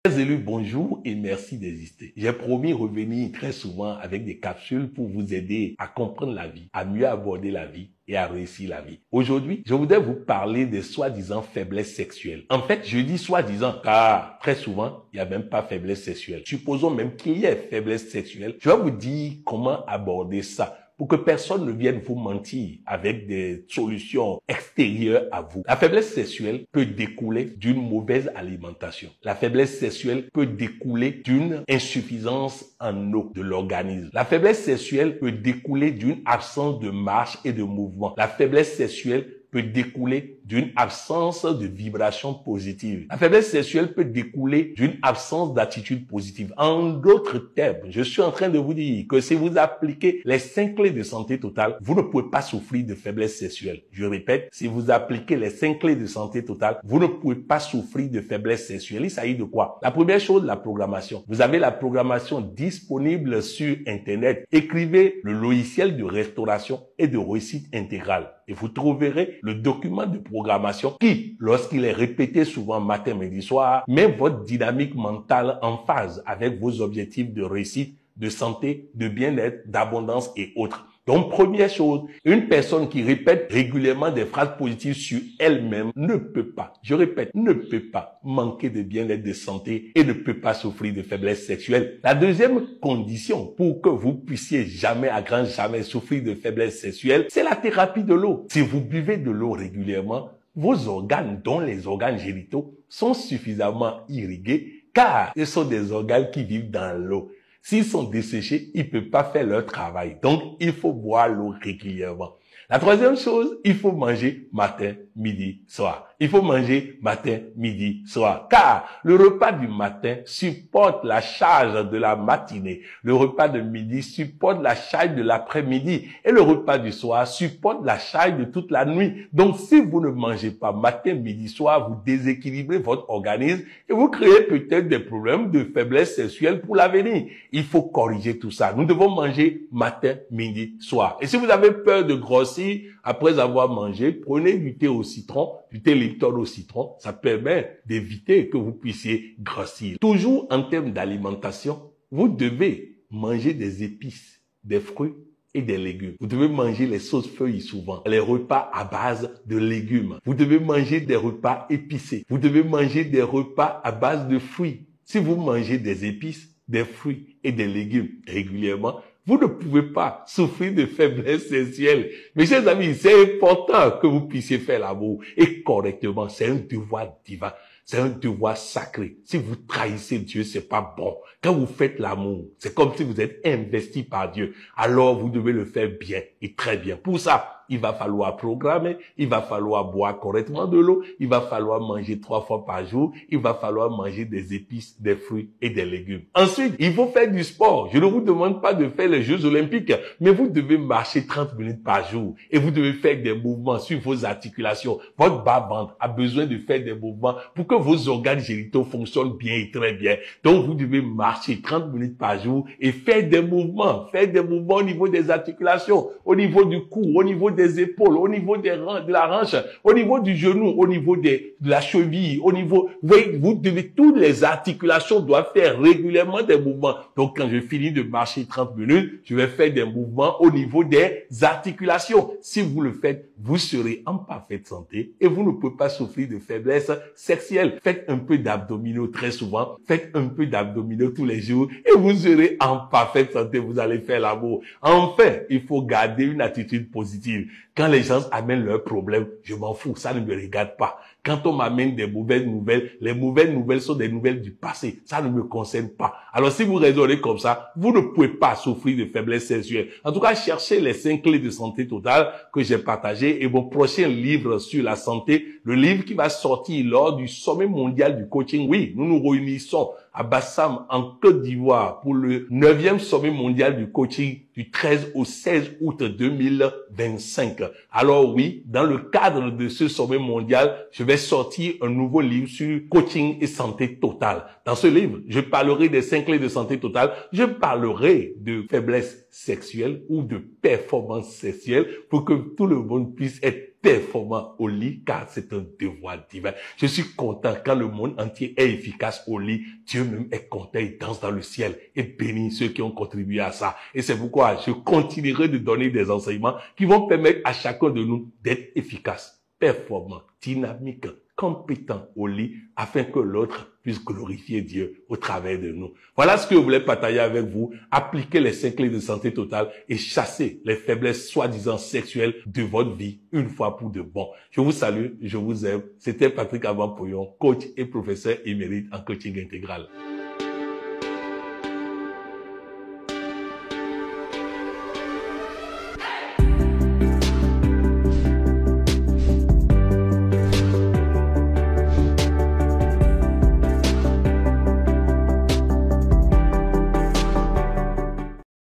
Chers élus, bonjour et merci d'exister. J'ai promis revenir très souvent avec des capsules pour vous aider à comprendre la vie, à mieux aborder la vie et à réussir la vie. Aujourd'hui, je voudrais vous parler des soi-disant faiblesses sexuelles. En fait, je dis soi-disant car très souvent, il n'y a même pas faiblesse sexuelle. Supposons même qu'il y ait faiblesse sexuelle. Je vais vous dire comment aborder ça pour que personne ne vienne vous mentir avec des solutions extérieures à vous. La faiblesse sexuelle peut découler d'une mauvaise alimentation. La faiblesse sexuelle peut découler d'une insuffisance en eau de l'organisme. La faiblesse sexuelle peut découler d'une absence de marche et de mouvement. La faiblesse sexuelle peut découler d'une absence de vibration positive. La faiblesse sexuelle peut découler d'une absence d'attitude positive. En d'autres termes, je suis en train de vous dire que si vous appliquez les 5 clés de santé totale, vous ne pouvez pas souffrir de faiblesse sexuelle. Je répète, si vous appliquez les 5 clés de santé totale, vous ne pouvez pas souffrir de faiblesse sexuelle. Il s'agit de quoi? La première chose, la programmation. Vous avez la programmation disponible sur Internet. Écrivez le logiciel de restauration et de réussite intégrale. Et vous trouverez le document de programmation qui, lorsqu'il est répété souvent matin, midi, soir, met votre dynamique mentale en phase avec vos objectifs de réussite, de santé, de bien-être, d'abondance et autres. Donc, première chose, une personne qui répète régulièrement des phrases positives sur elle-même ne peut pas, je répète, ne peut pas manquer de bien-être, de santé et ne peut pas souffrir de faiblesse sexuelle. La deuxième condition pour que vous puissiez jamais, à grand jamais, souffrir de faiblesse sexuelle, c'est la thérapie de l'eau. Si vous buvez de l'eau régulièrement, vos organes, dont les organes génitaux, sont suffisamment irrigués car ce sont des organes qui vivent dans l'eau. S'ils sont desséchés, ils ne peuvent pas faire leur travail. Donc, il faut boire l'eau régulièrement. La troisième chose, il faut manger matin, midi, soir. Il faut manger matin, midi, soir. Car le repas du matin supporte la charge de la matinée. Le repas de midi supporte la charge de l'après-midi. Et le repas du soir supporte la charge de toute la nuit. Donc, si vous ne mangez pas matin, midi, soir, vous déséquilibrez votre organisme et vous créez peut-être des problèmes de faiblesse sexuelle pour l'avenir. Il faut corriger tout ça. Nous devons manger matin, midi, soir. Et si vous avez peur de grossir après avoir mangé, prenez du thé au citron, du thé Lipton au citron. Ça permet d'éviter que vous puissiez grossir. Toujours en termes d'alimentation, vous devez manger des épices, des fruits et des légumes. Vous devez manger les sauces feuilles souvent, les repas à base de légumes. Vous devez manger des repas épicés. Vous devez manger des repas à base de fruits. Si vous mangez des épices, des fruits et des légumes régulièrement, vous ne pouvez pas souffrir de faiblesse sexuelle. Mes chers amis, c'est important que vous puissiez faire l'amour et correctement. C'est un devoir divin. C'est un devoir sacré. Si vous trahissez Dieu, c'est pas bon. Quand vous faites l'amour, c'est comme si vous êtes investi par Dieu. Alors, vous devez le faire bien et très bien. Pour ça, il va falloir programmer, il va falloir boire correctement de l'eau, il va falloir manger 3 fois par jour, il va falloir manger des épices, des fruits et des légumes. Ensuite, il faut faire du sport. Je ne vous demande pas de faire les Jeux Olympiques, mais vous devez marcher 30 minutes par jour et vous devez faire des mouvements sur vos articulations. Votre bas-ventre a besoin de faire des mouvements pour que vos organes génitaux fonctionnent bien et très bien. Donc, vous devez marcher 30 minutes par jour et faire des mouvements au niveau des articulations, au niveau du cou, au niveau des épaules, au niveau de la hanche, au niveau du genou, au niveau de la cheville, au niveau, vous devez, toutes les articulations doivent faire régulièrement des mouvements. Donc, quand je finis de marcher 30 minutes, je vais faire des mouvements au niveau des articulations. Si vous le faites, vous serez en parfaite santé et vous ne pouvez pas souffrir de faiblesse sexuelle. Faites un peu d'abdominaux très souvent, faites un peu d'abdominaux tous les jours et vous serez en parfaite santé, vous allez faire l'amour. Enfin, il faut garder une attitude positive. Quand les gens amènent leurs problèmes, je m'en fous, ça ne me regarde pas. Quand on m'amène des mauvaises nouvelles, les mauvaises nouvelles sont des nouvelles du passé. Ça ne me concerne pas. Alors si vous raisonnez comme ça, vous ne pouvez pas souffrir de faiblesse sexuelle. En tout cas, cherchez les 5 clés de santé totale que j'ai partagées et mon prochain livre sur la santé, le livre qui va sortir lors du sommet mondial du coaching. Oui, nous nous réunissons à Bassam en Côte d'Ivoire pour le 9e sommet mondial du coaching du 13 au 16 août 2025. Alors oui, dans le cadre de ce sommet mondial, je vais sortir un nouveau livre sur coaching et santé totale. Dans ce livre, je parlerai des 5 clés de santé totale, je parlerai de faiblesse sexuelle ou de performance sexuelle pour que tout le monde puisse être performant au lit, car c'est un devoir divin. Je suis content quand le monde entier est efficace au lit. Dieu même est content, il danse dans le ciel et bénit ceux qui ont contribué à ça. Et c'est pourquoi je continuerai de donner des enseignements qui vont permettre à chacun de nous d'être efficace, performant, dynamique, compétent au lit, afin que l'autre puisse glorifier Dieu au travers de nous. Voilà ce que je voulais partager avec vous. Appliquez les 5 clés de santé totale et chassez les faiblesses soi-disant sexuelles de votre vie une fois pour de bon. Je vous salue, je vous aime. C'était Patrick Abampoyon, coach et professeur émérite en coaching intégral.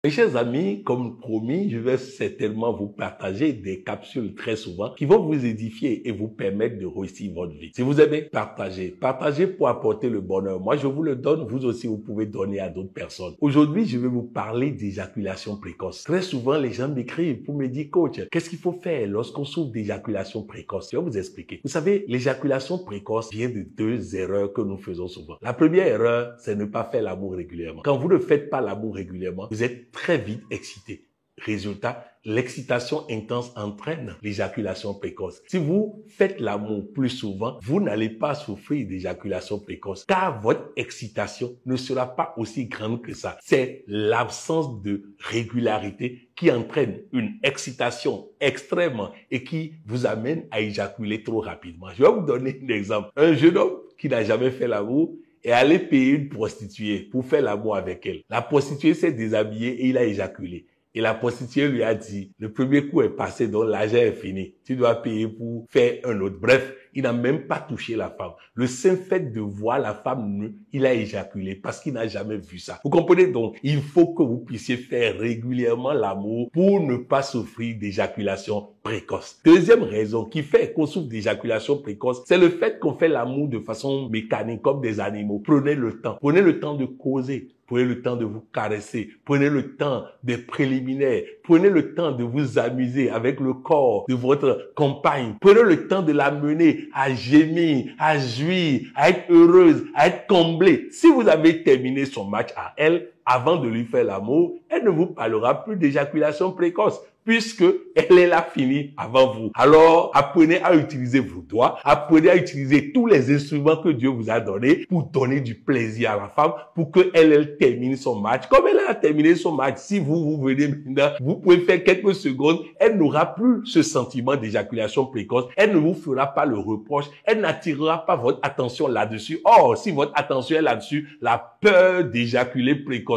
Mes chers amis, comme promis, je vais certainement vous partager des capsules très souvent qui vont vous édifier et vous permettre de réussir votre vie. Si vous aimez, partagez pour apporter le bonheur. Moi, je vous le donne, vous aussi, vous pouvez donner à d'autres personnes. Aujourd'hui, je vais vous parler d'éjaculation précoce. Très souvent, les gens m'écrivent pour me dire, coach, qu'est-ce qu'il faut faire lorsqu'on souffre d'éjaculation précoce? Je vais vous expliquer. Vous savez, l'éjaculation précoce vient de 2 erreurs que nous faisons souvent. La première erreur, c'est ne pas faire l'amour régulièrement. Quand vous ne faites pas l'amour régulièrement, vous êtes très vite excité. Résultat, l'excitation intense entraîne l'éjaculation précoce. Si vous faites l'amour plus souvent, vous n'allez pas souffrir d'éjaculation précoce car votre excitation ne sera pas aussi grande que ça. C'est l'absence de régularité qui entraîne une excitation extrême et qui vous amène à éjaculer trop rapidement. Je vais vous donner un exemple. Un jeune homme qui n'a jamais fait l'amour et aller payer une prostituée pour faire l'amour avec elle. La prostituée s'est déshabillée et il a éjaculé. Et la prostituée lui a dit, le premier coup est passé, donc l'argent est fini. Tu dois payer pour faire un autre. Bref, il n'a même pas touché la femme. Le simple fait de voir la femme nue, il a éjaculé parce qu'il n'a jamais vu ça. Vous comprenez donc, il faut que vous puissiez faire régulièrement l'amour pour ne pas souffrir d'éjaculation précoce. Deuxième raison qui fait qu'on souffre d'éjaculation précoce, c'est le fait qu'on fait l'amour de façon mécanique comme des animaux. Prenez le temps de causer. Prenez le temps de vous caresser. Prenez le temps des préliminaires. Prenez le temps de vous amuser avec le corps de votre compagne. Prenez le temps de la mener à gémir, à jouir, à être heureuse, à être comblée. Si vous avez terminé son match à elle, avant de lui faire l'amour, elle ne vous parlera plus d'éjaculation précoce, puisque elle est là finie avant vous. Alors, apprenez à utiliser vos doigts, apprenez à utiliser tous les instruments que Dieu vous a donnés pour donner du plaisir à la femme, pour qu'elle termine son match. Comme elle a terminé son match, si vous venez maintenant, vous pouvez faire quelques secondes, elle n'aura plus ce sentiment d'éjaculation précoce, elle ne vous fera pas le reproche, elle n'attirera pas votre attention là-dessus. Or, si votre attention est là-dessus, la peur d'éjaculer précocement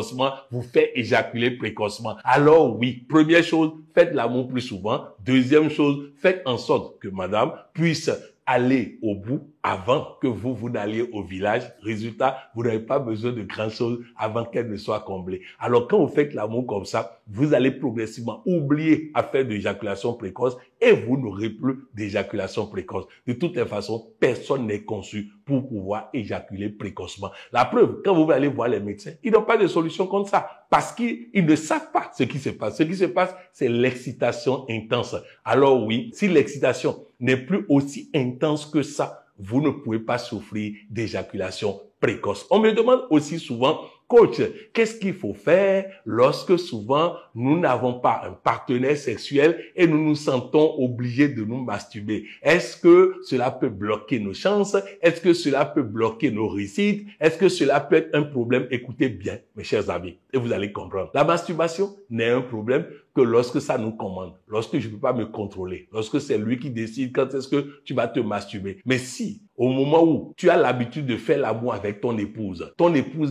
vous fait éjaculer précocement. Alors oui, première chose, faites l'amour plus souvent. Deuxième chose, faites en sorte que madame puisse aller au bout avant que vous n'alliez au village. Résultat, vous n'avez pas besoin de grand chose avant qu'elle ne soit comblée. Alors quand vous faites l'amour comme ça, vous allez progressivement oublier à faire de l'éjaculation précoce et vous n'aurez plus d'éjaculation précoce. De toutes les façons, personne n'est conçu pour pouvoir éjaculer précocement. La preuve, quand vous allez voir les médecins, ils n'ont pas de solution contre ça parce qu'ils ne savent pas ce qui se passe. Ce qui se passe, c'est l'excitation intense. Alors oui, si l'excitation n'est plus aussi intense que ça, vous ne pouvez pas souffrir d'éjaculation précoce. On me demande aussi souvent, coach, qu'est-ce qu'il faut faire lorsque souvent nous n'avons pas un partenaire sexuel et nous nous sentons obligés de nous masturber? Est-ce que cela peut bloquer nos chances? Est-ce que cela peut bloquer nos réussites? Est-ce que cela peut être un problème? Écoutez bien, mes chers amis, et vous allez comprendre. La masturbation n'est un problème que lorsque ça nous commande, lorsque je ne peux pas me contrôler, lorsque c'est lui qui décide quand est-ce que tu vas te masturber. Mais si, au moment où tu as l'habitude de faire l'amour avec ton épouse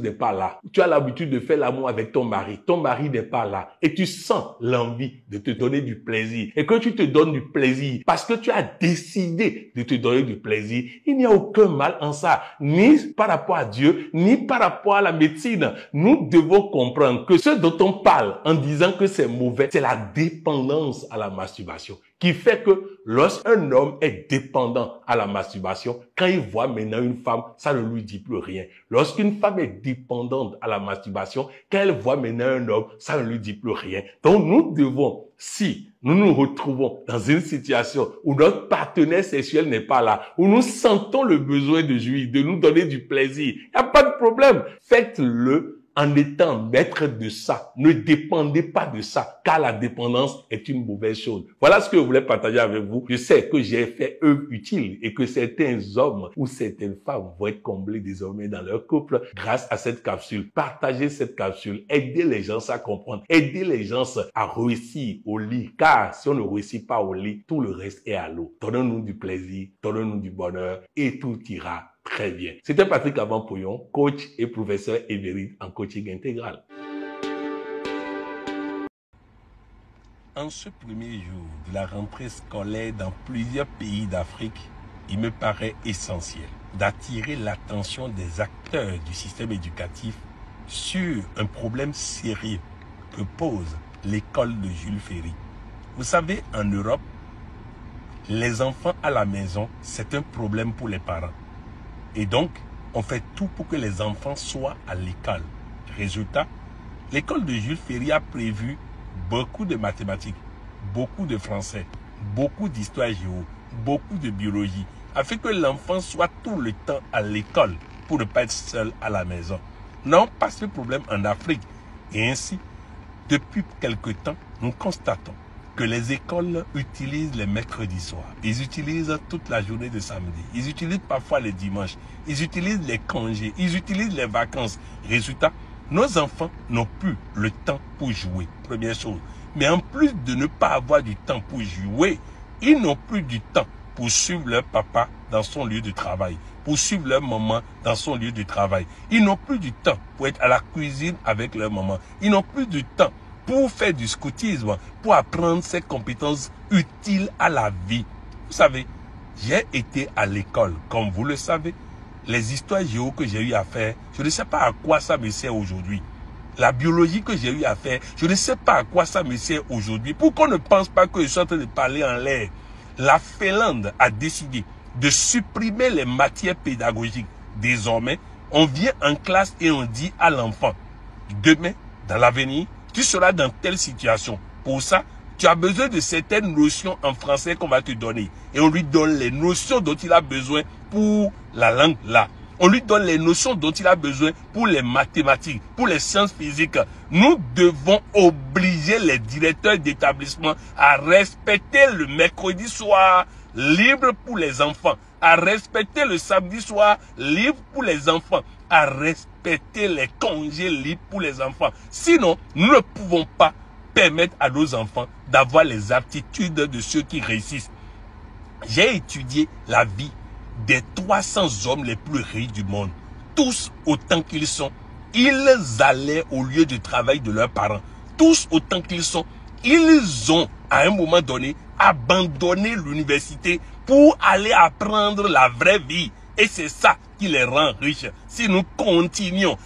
n'est pas là, tu as l'habitude de faire l'amour avec ton mari n'est pas là, et tu sens l'envie de te donner du plaisir, et que tu te donnes du plaisir parce que tu as décidé de te donner du plaisir, il n'y a aucun mal en ça, ni par rapport à Dieu, ni par rapport à la médecine. Nous devons comprendre que ce dont on parle en disant que c'est mauvais, c'est la dépendance à la masturbation qui fait que lorsqu'un homme est dépendant à la masturbation, quand il voit maintenant une femme, ça ne lui dit plus rien. Lorsqu'une femme est dépendante à la masturbation, quand elle voit maintenant un homme, ça ne lui dit plus rien. Donc nous devons, si nous nous retrouvons dans une situation où notre partenaire sexuel n'est pas là, où nous sentons le besoin de jouir, de nous donner du plaisir, il n'y a pas de problème. Faites-le en étant maître de ça. Ne dépendez pas de ça, car la dépendance est une mauvaise chose. Voilà ce que je voulais partager avec vous. Je sais que j'ai fait œuvre utile et que certains hommes ou certaines femmes vont être comblés désormais dans leur couple grâce à cette capsule. Partagez cette capsule. Aidez les gens à comprendre. Aidez les gens à réussir au lit, car si on ne réussit pas au lit, tout le reste est à l'eau. Donnez-nous du plaisir, donnez-nous du bonheur et tout ira très bien. C'était Patrick Avant-Pouillon, coach et professeur émérite en coaching intégral. En ce premier jour de la rentrée scolaire dans plusieurs pays d'Afrique, il me paraît essentiel d'attirer l'attention des acteurs du système éducatif sur un problème sérieux que pose l'école de Jules Ferry. Vous savez, en Europe, les enfants à la maison, c'est un problème pour les parents. Et donc, on fait tout pour que les enfants soient à l'école. Résultat, l'école de Jules Ferry a prévu beaucoup de mathématiques, beaucoup de français, beaucoup d'histoire géo, beaucoup de biologie, afin que l'enfant soit tout le temps à l'école pour ne pas être seul à la maison. Non, pas ce problème en Afrique. Et ainsi, depuis quelque temps, nous constatons que les écoles utilisent les mercredis soirs. Ils utilisent toute la journée de samedi. Ils utilisent parfois les dimanches. Ils utilisent les congés. Ils utilisent les vacances. Résultat, nos enfants n'ont plus le temps pour jouer. Première chose. Mais en plus de ne pas avoir du temps pour jouer, ils n'ont plus du temps pour suivre leur papa dans son lieu de travail, pour suivre leur maman dans son lieu de travail. Ils n'ont plus du temps pour être à la cuisine avec leur maman. Ils n'ont plus du temps pour faire du scoutisme, pour apprendre ces compétences utiles à la vie. Vous savez, j'ai été à l'école, comme vous le savez. Les histoires géo que j'ai eu à faire, je ne sais pas à quoi ça me sert aujourd'hui. la biologie que j'ai eu à faire, je ne sais pas à quoi ça me sert aujourd'hui. Pour qu'on ne pense pas que je suis en train de parler en l'air. La Finlande a décidé de supprimer les matières pédagogiques. Désormais, on vient en classe et on dit à l'enfant, demain, dans l'avenir, tu seras dans telle situation. Pour ça, tu as besoin de certaines notions en français qu'on va te donner. Et on lui donne les notions dont il a besoin pour la langue là. On lui donne les notions dont il a besoin pour les mathématiques, pour les sciences physiques. Nous devons obliger les directeurs d'établissement à respecter le mercredi soir libre pour les enfants, à respecter le samedi soir libre pour les enfants, à respecter les congés libres pour les enfants. Sinon, nous ne pouvons pas permettre à nos enfants d'avoir les aptitudes de ceux qui réussissent. J'ai étudié la vie des 300 hommes les plus riches du monde. Tous autant qu'ils sont, ils allaient au lieu de travail de leurs parents. Tous autant qu'ils sont, ils ont à un moment donné abandonné l'université pour aller apprendre la vraie vie. Et c'est ça qui les rend riches. Si nous continuons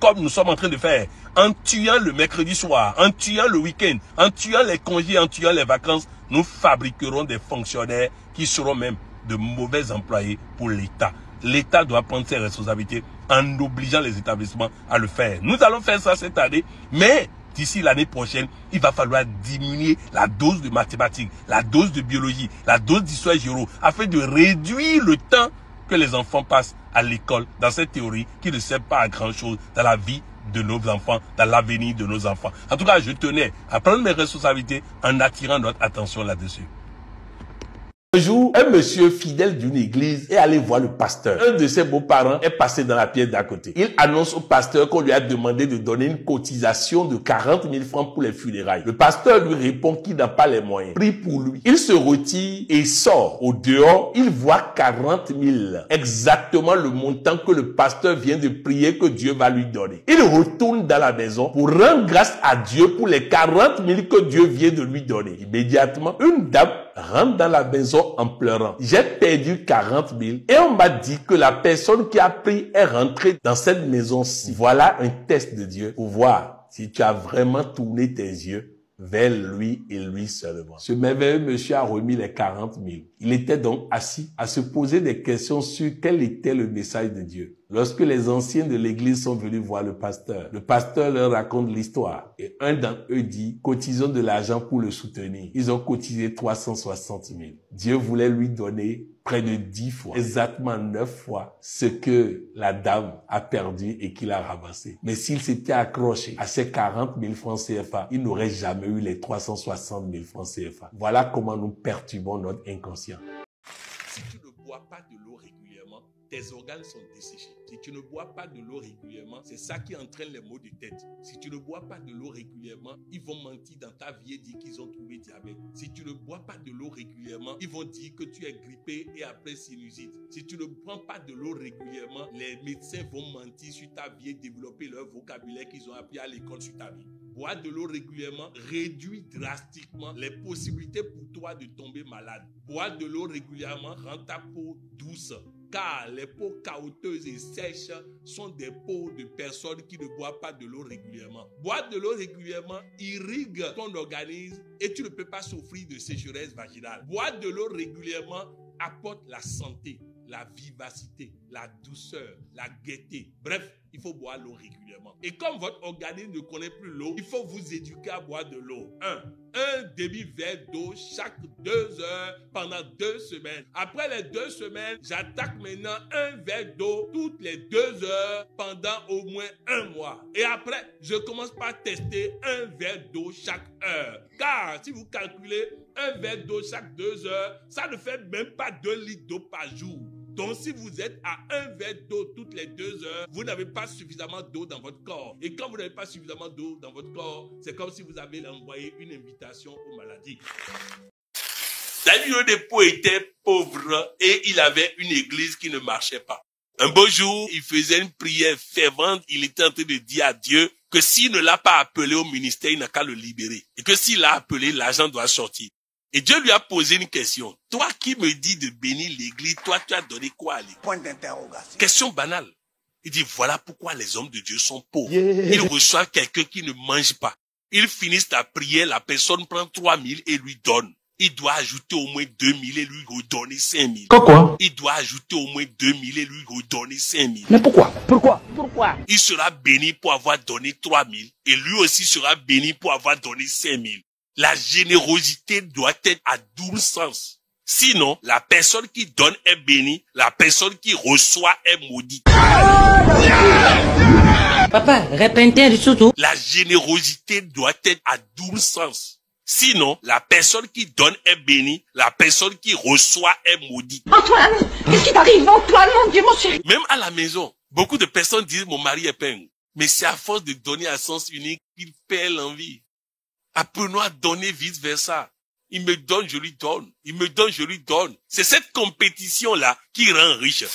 comme nous sommes en train de faire, en tuant le mercredi soir, en tuant le week-end, en tuant les congés, en tuant les vacances, nous fabriquerons des fonctionnaires qui seront même de mauvais employés pour l'État. L'État doit prendre ses responsabilités en obligeant les établissements à le faire. Nous allons faire ça cette année, mais d'ici l'année prochaine, il va falloir diminuer la dose de mathématiques, la dose de biologie, la dose d'histoire géo, afin de réduire le temps que les enfants passent à l'école dans cette théorie qui ne sert pas à grand chose dans la vie de nos enfants, dans l'avenir de nos enfants. En tout cas, je tenais à prendre mes responsabilités en attirant notre attention là-dessus. Un jour, un monsieur fidèle d'une église est allé voir le pasteur. Un de ses beaux-parents est passé dans la pièce d'à côté. Il annonce au pasteur qu'on lui a demandé de donner une cotisation de 40 000 francs pour les funérailles. Le pasteur lui répond qu'il n'a pas les moyens. Prie pour lui. Il se retire et sort. Au dehors, il voit 40 000. Exactement le montant que le pasteur vient de prier que Dieu va lui donner. Il retourne dans la maison pour rendre grâce à Dieu pour les 40 000 que Dieu vient de lui donner. Immédiatement, une dame rentre dans la maison en pleurant. J'ai perdu 40 000 et on m'a dit que la personne qui a pris est rentrée dans cette maison-ci. Voilà un test de Dieu pour voir si tu as vraiment tourné tes yeux vers lui et lui seulement. Ce merveilleux monsieur a remis les 40 000. Il était donc assis à se poser des questions sur quel était le message de Dieu. Lorsque les anciens de l'église sont venus voir le pasteur leur raconte l'histoire et un d'entre eux dit « Cotisons de l'argent pour le soutenir ». Ils ont cotisé 360 000. Dieu voulait lui donner près de 10 fois, exactement 9 fois ce que la dame a perdu et qu'il a ramassé. Mais s'il s'était accroché à ces 40 000 francs CFA, il n'aurait jamais eu les 360 000 francs CFA. Voilà comment nous perturbons notre inconscient. Si tu ne bois pas de l'eau régulièrement, tes organes sont desséchés. Si tu ne bois pas de l'eau régulièrement, c'est ça qui entraîne les maux de tête. Si tu ne bois pas de l'eau régulièrement, ils vont mentir dans ta vie et dire qu'ils ont trouvé diabète. Si tu ne bois pas de l'eau régulièrement, ils vont dire que tu es grippé et après sinusite. Si tu ne prends pas de l'eau régulièrement, les médecins vont mentir sur ta vie et développer leur vocabulaire qu'ils ont appris à l'école sur ta vie. Boire de l'eau régulièrement réduit drastiquement les possibilités pour toi de tomber malade. Boire de l'eau régulièrement rend ta peau douce. Car les peaux caouteuses et sèches sont des peaux de personnes qui ne boivent pas de l'eau régulièrement. Boire de l'eau régulièrement irrigue ton organisme et tu ne peux pas souffrir de sécheresse vaginale. Boire de l'eau régulièrement apporte la santé, la vivacité, la douceur, la gaieté. Bref, il faut boire l'eau régulièrement. Et comme votre organisme ne connaît plus l'eau, il faut vous éduquer à boire de l'eau. Un demi-verre d'eau chaque 2 heures pendant 2 semaines. Après les 2 semaines, j'attaque maintenant un verre d'eau toutes les 2 heures pendant au moins 1 mois. Et après, je commence par tester un verre d'eau chaque heure. Car si vous calculez un verre d'eau chaque 2 heures, ça ne fait même pas 2 litres d'eau par jour. Donc, si vous êtes à un verre d'eau toutes les 2 heures, vous n'avez pas suffisamment d'eau dans votre corps. Et quand vous n'avez pas suffisamment d'eau dans votre corps, c'est comme si vous avez envoyé une invitation aux maladies. Daniel Depo était pauvre et il avait une église qui ne marchait pas. Un beau jour, il faisait une prière fervente. Il était en train de dire à Dieu que s'il ne l'a pas appelé au ministère, il n'a qu'à le libérer. Et que s'il l'a appelé, l'argent doit sortir. Et Dieu lui a posé une question. Toi qui me dis de bénir l'église, toi tu as donné quoi à l'église? Point d'interrogation. Question banale. Il dit, voilà pourquoi les hommes de Dieu sont pauvres. Ils reçoivent quelqu'un qui ne mange pas. Ils finissent la prière, la personne prend 3000 et lui donne. Il doit ajouter au moins 2000 et lui redonner 5000. Quoi? Il doit ajouter au moins 2000 et lui redonner 5000. Mais pourquoi? Il sera béni pour avoir donné 3000 et lui aussi sera béni pour avoir donné 5000. La générosité doit être à double sens. Sinon, la personne qui donne est bénie, la personne qui reçoit est maudite. Papa, répète surtout. La générosité doit être à double sens. Sinon, la personne qui donne est bénie, la personne qui reçoit est maudite. Antoine, qu'est-ce qui t'arrive, Antoine, mon Dieu, mon chéri? Même à la maison, beaucoup de personnes disent mon mari est pingou. Mais c'est à force de donner à sens unique qu'il perd l'envie. Apprenons à donner vice versa. Il me donne, je lui donne. Il me donne, je lui donne. C'est cette compétition-là qui rend riche.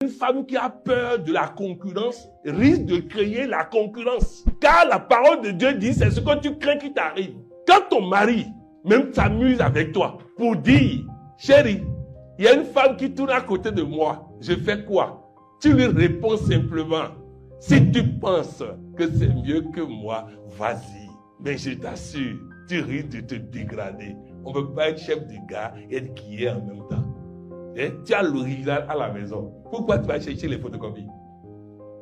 Une femme qui a peur de la concurrence risque de créer la concurrence. Car la parole de Dieu dit, c'est ce que tu crains qui t'arrive. Quand ton mari même s'amuse avec toi pour dire, chérie, il y a une femme qui tourne à côté de moi, je fais quoi? Tu lui réponds simplement, si tu penses que c'est mieux que moi, vas-y. Mais je t'assure, tu risques de te dégrader. On ne peut pas être chef de gare et être guillé en même temps. Eh? Tu as l'original à la maison. Pourquoi tu vas chercher les photocopies?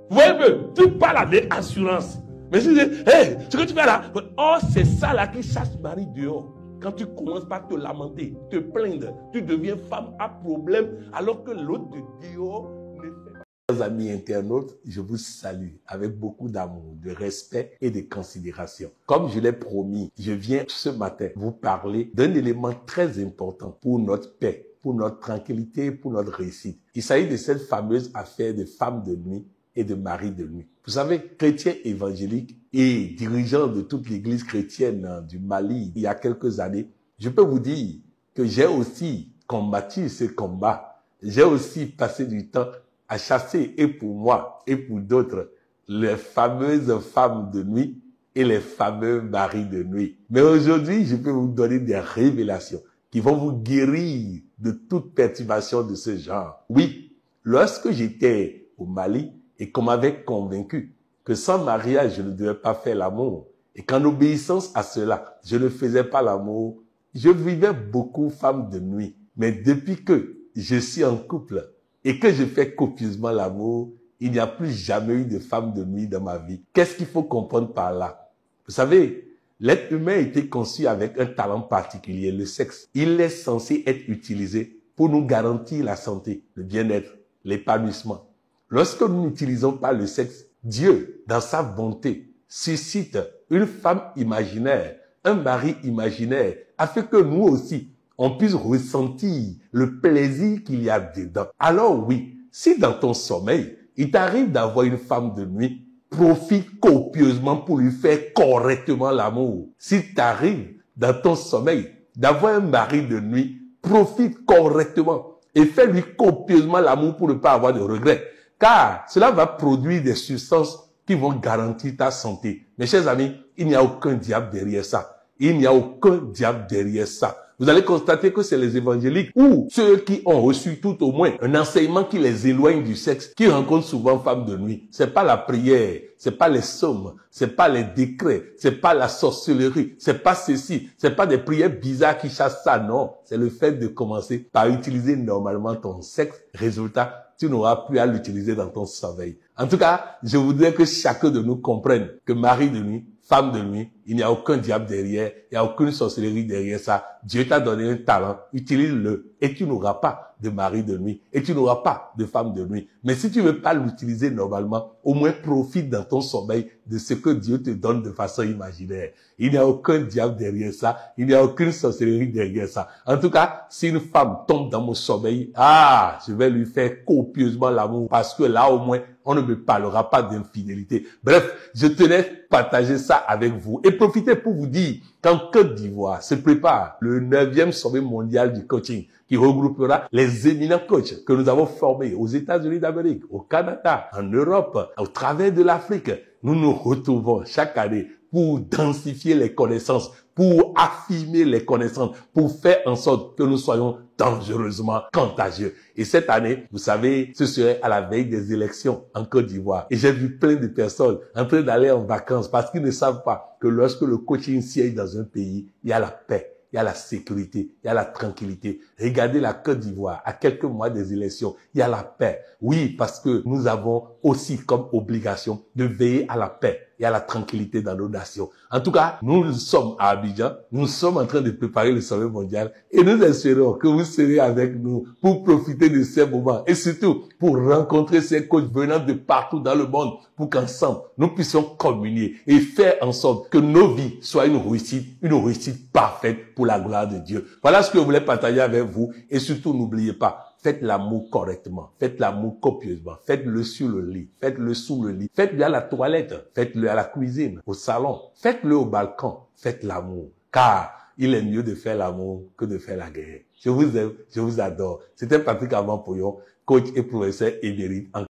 Vous voyez un peu, tu parles avec assurance. Mais si tu dis, hey, ce que tu fais là, oh, c'est ça là qui chasse Marie dehors. Quand tu commences par te lamenter, te plaindre, tu deviens femme à problème alors que l'autre de dehors ne fait pas. Chers amis internautes, je vous salue avec beaucoup d'amour, de respect et de considération. Comme je l'ai promis, je viens ce matin vous parler d'un élément très important pour notre paix, pour notre tranquillité, pour notre réussite. Il s'agit de cette fameuse affaire de femmes de nuit et de maris de nuit. Vous savez, chrétiens évangéliques et dirigeants de toute l'église chrétienne du Mali il y a quelques années, je peux vous dire que j'ai aussi combattu ce combat. J'ai aussi passé du temps à chasser, et pour moi et pour d'autres, les fameuses femmes de nuit et les fameux maris de nuit. Mais aujourd'hui, je peux vous donner des révélations qui vont vous guérir de toute perturbation de ce genre. Oui, lorsque j'étais au Mali et qu'on m'avait convaincu que sans mariage, je ne devais pas faire l'amour et qu'en obéissance à cela, je ne faisais pas l'amour, je vivais beaucoup femme de nuit. Mais depuis que je suis en couple et que je fais copieusement l'amour, il n'y a plus jamais eu de femme de nuit dans ma vie. Qu'est-ce qu'il faut comprendre par là? Vous savez, l'être humain a été conçu avec un talent particulier, le sexe. Il est censé être utilisé pour nous garantir la santé, le bien-être, l'épanouissement. Lorsque nous n'utilisons pas le sexe, Dieu, dans sa bonté, suscite une femme imaginaire, un mari imaginaire, afin que nous aussi, on puisse ressentir le plaisir qu'il y a dedans. Alors oui, si dans ton sommeil, il t'arrive d'avoir une femme de nuit, profite copieusement pour lui faire correctement l'amour. Si t'arrives dans ton sommeil d'avoir un mari de nuit, profite correctement et fais-lui copieusement l'amour pour ne pas avoir de regrets. Car cela va produire des substances qui vont garantir ta santé. Mes chers amis, il n'y a aucun diable derrière ça. Il n'y a aucun diable derrière ça. Vous allez constater que c'est les évangéliques ou ceux qui ont reçu tout au moins un enseignement qui les éloigne du sexe, qui rencontrent souvent femmes de nuit. C'est pas la prière, c'est pas les psaumes, c'est pas les décrets, c'est pas la sorcellerie, c'est pas ceci, c'est pas des prières bizarres qui chassent ça, non. C'est le fait de commencer par utiliser normalement ton sexe. Résultat, tu n'auras plus à l'utiliser dans ton sommeil. En tout cas, je voudrais que chacun de nous comprenne que mari de nuit, femme de nuit, il n'y a aucun diable derrière, il n'y a aucune sorcellerie derrière ça. Dieu t'a donné un talent, utilise-le et tu n'auras pas de mari de nuit et tu n'auras pas de femme de nuit. Mais si tu veux pas l'utiliser normalement, au moins profite dans ton sommeil de ce que Dieu te donne de façon imaginaire. Il n'y a aucun diable derrière ça, il n'y a aucune sorcellerie derrière ça. En tout cas, si une femme tombe dans mon sommeil, je vais lui faire copieusement l'amour parce que là au moins, on ne me parlera pas d'infidélité. Bref, je tenais partager ça avec vous et profitez pour vous dire qu'en Côte d'Ivoire se prépare le 9e sommet mondial du coaching qui regroupera les éminents coachs que nous avons formés aux États-Unis d'Amérique, au Canada, en Europe, au travers de l'Afrique. Nous nous retrouvons chaque année pour densifier les connaissances, pour affirmer les connaissances, pour faire en sorte que nous soyons dangereusement contagieux. Et cette année, vous savez, ce serait à la veille des élections en Côte d'Ivoire. Et j'ai vu plein de personnes en train d'aller en vacances parce qu'ils ne savent pas que lorsque le coaching siège dans un pays, il y a la paix. Il y a la sécurité, il y a la tranquillité. Regardez la Côte d'Ivoire, à quelques mois des élections, il y a la paix. Oui, parce que nous avons aussi comme obligation de veiller à la paix et à la tranquillité dans nos nations. En tout cas, nous sommes à Abidjan, nous sommes en train de préparer le sommet mondial et nous espérons que vous serez avec nous pour profiter de ces moments et surtout pour rencontrer ces coachs venant de partout dans le monde pour qu'ensemble, nous puissions communier et faire en sorte que nos vies soient une réussite parfaite pour la gloire de Dieu. Voilà ce que je voulais partager avec vous et surtout n'oubliez pas, faites l'amour correctement, faites l'amour copieusement, faites-le sur le lit, faites-le sous le lit, faites-le à la toilette, faites-le à la cuisine, au salon, faites-le au balcon, faites l'amour, car il est mieux de faire l'amour que de faire la guerre. Je vous aime, je vous adore. C'était Patrick Avampouillon, coach et professeur émérite en